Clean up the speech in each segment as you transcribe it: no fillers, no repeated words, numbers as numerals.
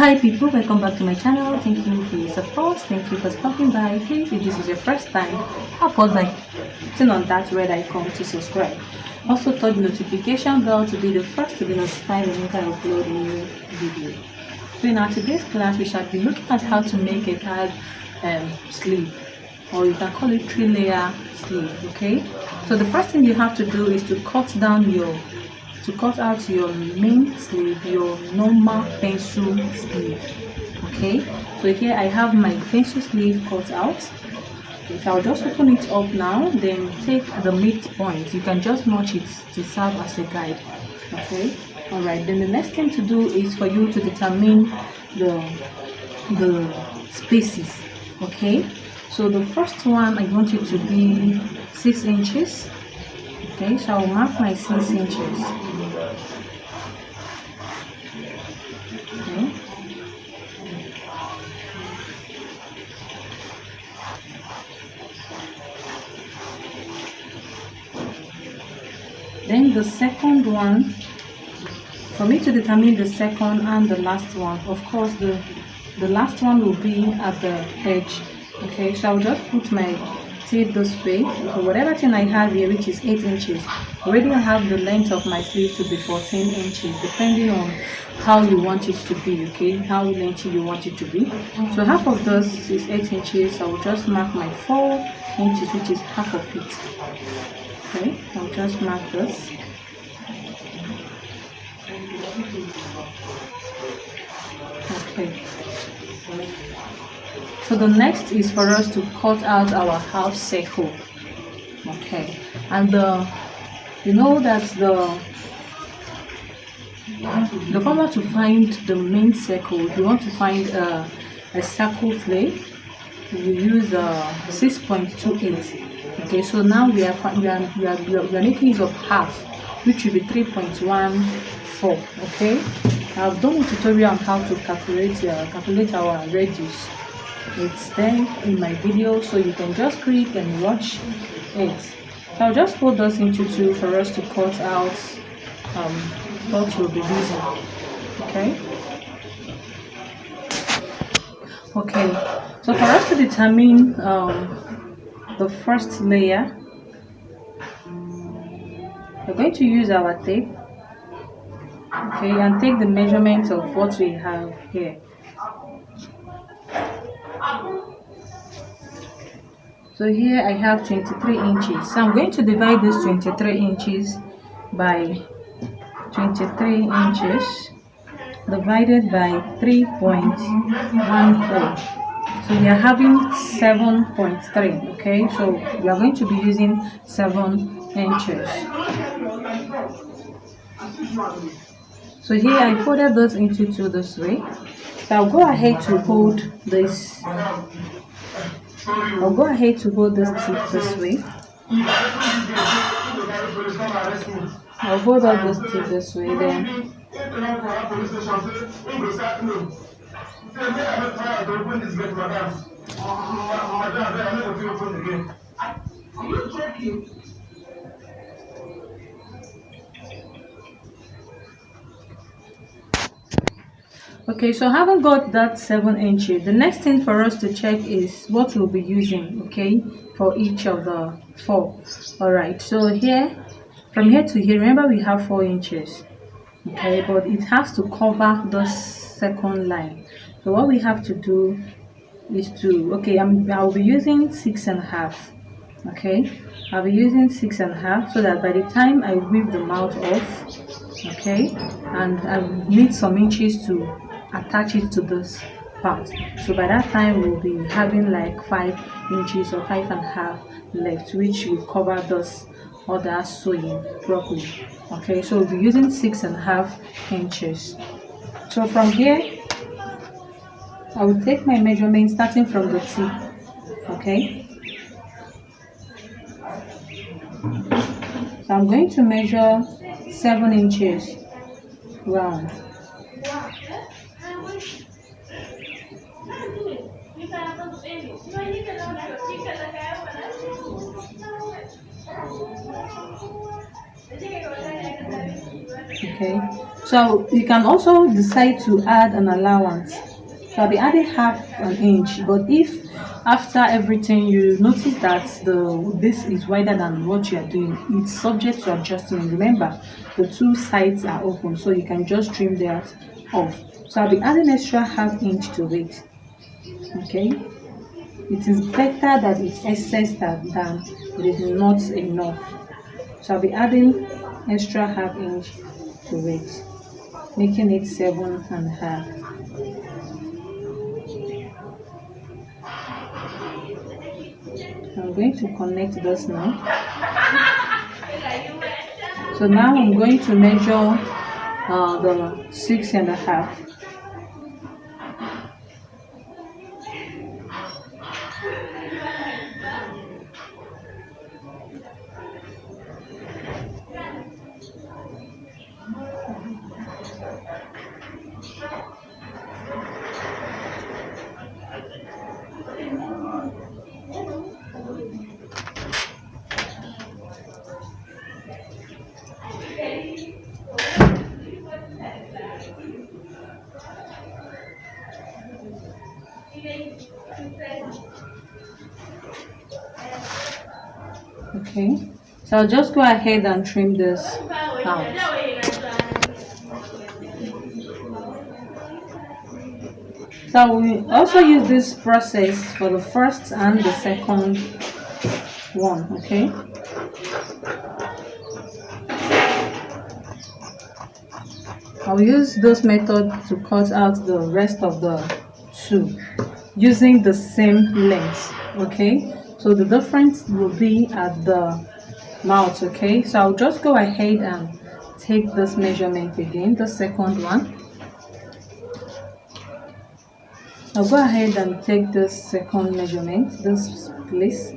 Hi people, welcome back to my channel. Thank you for your support. Thank you for stopping by. Please, if this is your first time, help us by clicking on that red icon to subscribe. Also touch the notification bell to be the first to be notified whenever I upload a new video. So in our today's class, we shall be looking at how to make a tag sleeve, or you can call it 3-layer sleeve. Okay, so the first thing you have to do is to cut out your main sleeve, your normal pencil sleeve. Okay, so here I have my pencil sleeve cut out. Okay, so I'll just open it up now, then take the midpoint. You can just notch it to serve as a guide. Okay, all right, then the next thing to do is for you to determine the spaces. Okay, so the first one, I want it to be 6 inches. Okay, so I'll mark my 6 inches. Okay. Then the second one, for me to determine the second and the last one, of course the last one will be at the edge. Okay, so I'll just put my tape this way. So whatever thing I have here, which is 8 inches, already I have the length of my sleeve to be 14 inches, depending on how you want it to be. Okay, how lengthy you want it to be. So half of this is 8 inches. I will just mark my 4 inches, which is half of it. Okay, I'll just mark this. Okay, so the next is for us to cut out our half circle. Okay, and you know that the formula to find the main circle, if you want to find a circle flare, you use 6.28. Okay, so now we are making use of half, which will be 3.14. okay, I've done a tutorial on how to calculate our radius. It's there in my video, so you can just click and watch it. So I'll just fold this into 2 for us to cut out what we'll be using. Okay, so for us to determine the first layer, we're going to use our tape. Okay, and take the measurement of what we have here. So here I have 23 inches. So I'm going to divide this 23 inches by 23 inches divided by 3.14. So we are having 7.3. Okay, so we are going to be using 7 inches. So here I folded this into 2 this way. So I'll go ahead to hold this. I'll go ahead to hold this tip this way. I'll hold up this tip this way, then okay, so I haven't got that 7 inches. The next thing for us to check is what we'll be using, okay, for each of the 4. All right, so here, from here to here, remember we have 4 inches. Okay, but it has to cover the second line. So what we have to do is to, okay, I'll be using 6.5. Okay, I'll be using 6.5, so that by the time I weave the mouth off, okay, and I need some inches to attach it to this part. So by that time we'll be having like 5 inches or 5.5 left, which will cover this other sewing properly. Okay, so we'll be using 6.5 inches. So from here I will take my measurement starting from the tip. Okay, so I'm going to measure 7 inches round. Okay, So you can also decide to add an allowance. So I'll be adding half an inch, but if after everything you notice that this is wider than what you are doing, it's subject to adjustment. Remember, the two sides are open, so you can just trim that off. So I'll be adding extra half inch to it. Okay, it is better that it's excess than it is not enough. So I'll be adding extra half inch to it, making it 7.5. I'm going to connect this now. So now I'm going to measure the 6.5. Okay, so I'll just go ahead and trim this out. So we also use this process for the first and the second one. Okay, I'll use this method to cut out the rest of the two using the same length. Okay, so the difference will be at the mouth. Okay, so I'll just go ahead and take this measurement again, the second one. I'll go ahead and take this second measurement, this place.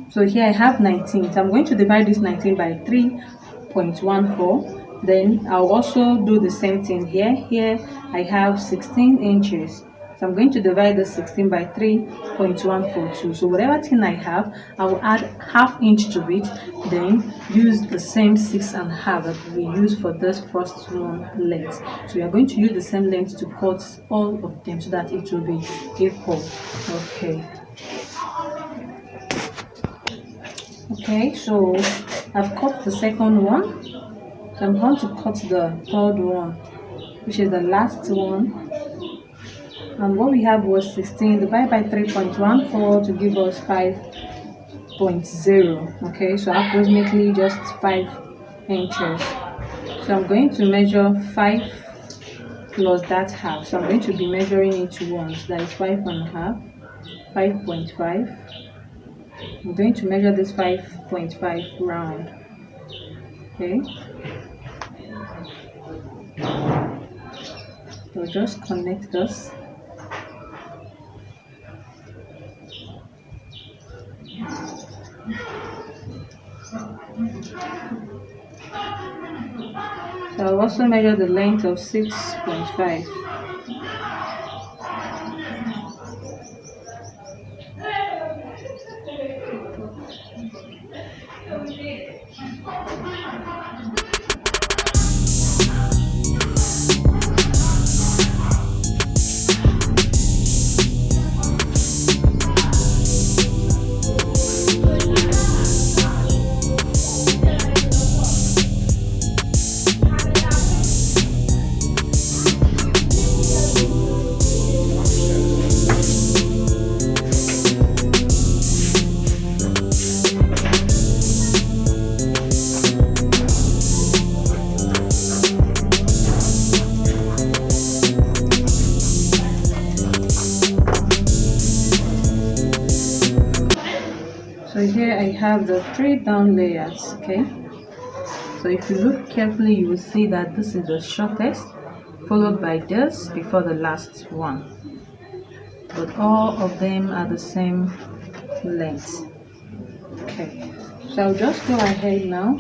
So here I have 19. So I'm going to divide this 19 by 3.14. Then I'll also do the same thing here. Here I have 16 inches. So I'm going to divide the 16 by 3.142. So whatever thing I have, I will add half inch to it. Then use the same 6.5 that we use for this first one length. So we are going to use the same length to cut all of them so that it will be equal. Okay, so I've cut the second one. So I'm going to cut the third one, which is the last one. And what we have was 16 divided by 3.14 to give us 5.0. Okay, so approximately just 5 inches. So I'm going to measure 5 plus that half. So I'm going to be measuring it once. That is 5.5, 5.5. I'm going to measure this 5.5 round. Okay. So just connect this. So I'll also measure the length of 6.5. So here I have the 3 down layers. Okay, so if you look carefully you will see that this is the shortest, followed by this before the last one, but all of them are the same length. Okay, so I'll just go ahead now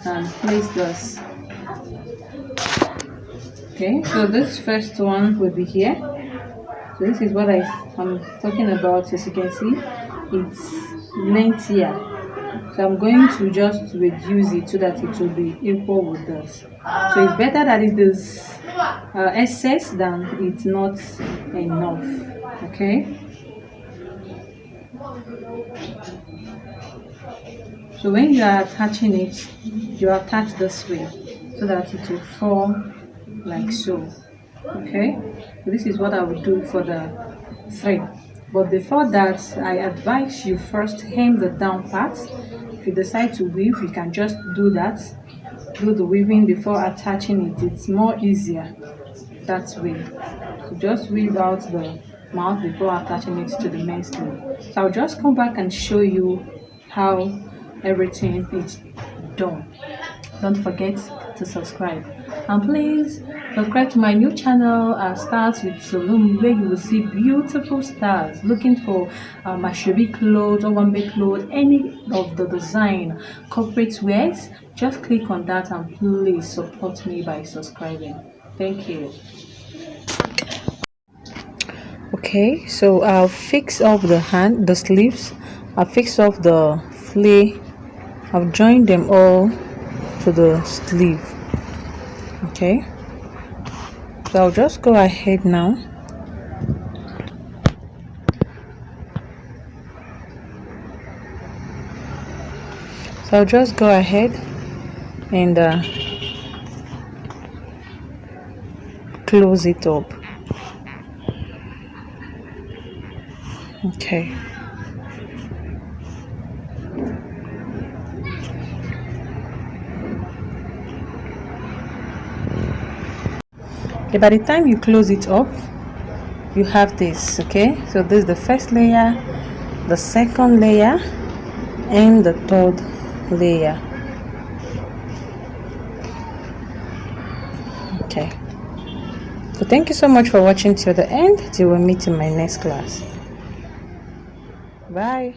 and place this. Okay, so this first one will be here. So this is what I'm talking about. As you can see, it's length here. So I'm going to just reduce it so that it will be equal with this. So it's better that it is excess than it's not enough. Okay. So when you are attaching it, you attach this way so that it will form like so. Okay, so this is what I will do for the 3. But before that, I advise you first hem the down part. If you decide to weave, you can just do that. Do the weaving before attaching it. It's more easier that way. So just weave out the mouth before attaching it to the main sleeve. So I'll just come back and show you how everything is done. Don't forget to subscribe, and please subscribe to my new channel, Stars with Saloon, where you will see beautiful stars. Looking for Mashobi clothes or Wambe clothes, any of the design corporate wears, just click on that and please support me by subscribing. Thank you. Okay, so I'll fix up the sleeves. I'll fix off the flay. I've joined them all to the sleeve. Okay, so I'll just go ahead now. So I'll just go ahead and close it up. Okay. Okay, by the time you close it up, you have this. Okay, so this is the first layer, the second layer, and the third layer. Okay, so thank you so much for watching till the end. Till we meet in my next class. Bye.